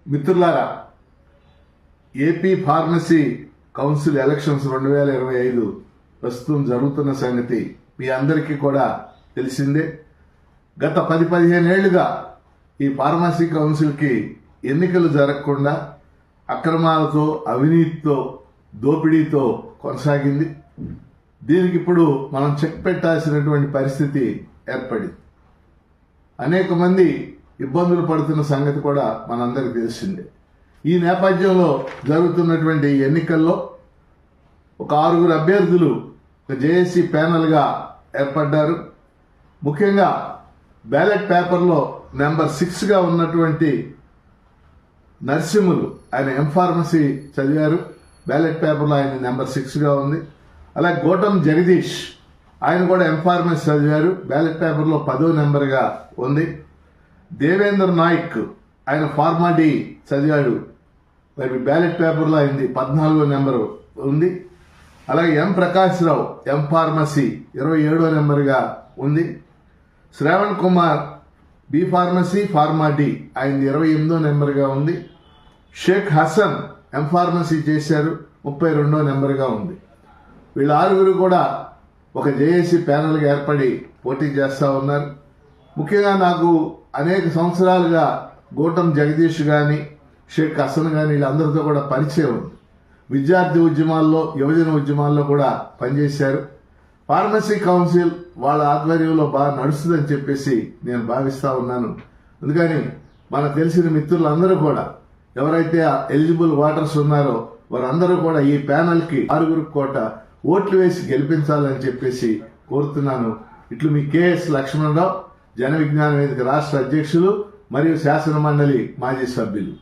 మిత్రులారా, AP pharmacy council elections 2025 ప్రస్తుతం జరుగుతున్న సంగతి మీ అందరికీ కూడా తెలిసిందే. గత 10-15 ఏళ్లుగా ఈ ఫార్మసీ కౌన్సిల్కి ఎన్నికలు జరగకుండా అక్రమాలతో, అవినీతితో, దోపిడీతో కొనసాగింది. దీనికి ఇప్పుడు మనం చెక్ పెట్టాల్సినటువంటి పరిస్థితి ఏర్పడింది. అనేక మంది ఇబ్బందులు పడుతున్న సంగతి కూడా మనందరికీ తెలిసిందే. ఈ నేపథ్యంలో జరుగుతున్నటువంటి ఎన్నికల్లో ఒక 6 అభ్యర్థులు ఒక జేఏసీ ప్యానెల్గా ఏర్పడ్డారు. ముఖ్యంగా బ్యాలెట్ పేపర్లో నెంబర్ 6గా ఉన్నటువంటి నరసింహులు, ఆయన ఎంఫార్మసీ చదివారు. బ్యాలెట్ పేపర్లో ఆయన నెంబర్ 6గా ఉంది. అలాగే గోటం జగదీష్, ఆయన కూడా ఎంఫార్మసీ చదివారు. బ్యాలెట్ పేపర్లో 10వ నెంబర్గా ఉంది. దేవేంద్ర నాయక్, ఆయన ఫార్మాడీ చదివాడు. మరి బ్యాలెట్ పేపర్లో అయింది 14వ నెంబరు ఉంది. అలాగే ఎం ప్రకాష్ రావు, ఎం ఫార్మసీ 27వ నెంబర్గా ఉంది. Shravan Kumar, B pharmacy Pharm D, ఆయన 28వ నెంబర్గా ఉంది. షేక్ హసన్ ఎం ఫార్మసీ చేశారు, 32వ నెంబర్గా ఉంది. వీళ్ళ 6 కూడా ఒక జేఏసీ ప్యానెల్గా ఏర్పడి పోటీ చేస్తూ ఉన్నారు. ముఖ్యంగా నాకు అనేక సంవత్సరాలుగా గోటం జగదీష్ కానీ, షేక్ హసన్ కానీ వీళ్ళందరితో కూడా పరిచయం ఉంది. విద్యార్థి ఉద్యమాల్లో, యువజన ఉద్యమాల్లో కూడా పనిచేశారు. ఫార్మసీ కౌన్సిల్ వాళ్ళ ఆధ్వర్యంలో బాగా నడుస్తుందని చెప్పేసి నేను భావిస్తూ ఉన్నాను. అందుకని మనకు తెలిసిన మిత్రులందరూ కూడా, ఎవరైతే ఎలిజిబుల్ ఓటర్స్ ఉన్నారో వారందరూ కూడా ఈ ప్యానెల్కి 6 కోట ఓట్లు వేసి గెలిపించాలని చెప్పేసి కోరుతున్నాను. ఇట్లు మీ కెఎస్ లక్ష్మణరావు, జన విజ్ఞాన వేదిక రాష్ట్ర అధ్యక్షులు మరియు శాసన మండలి మాజీ సభ్యులు.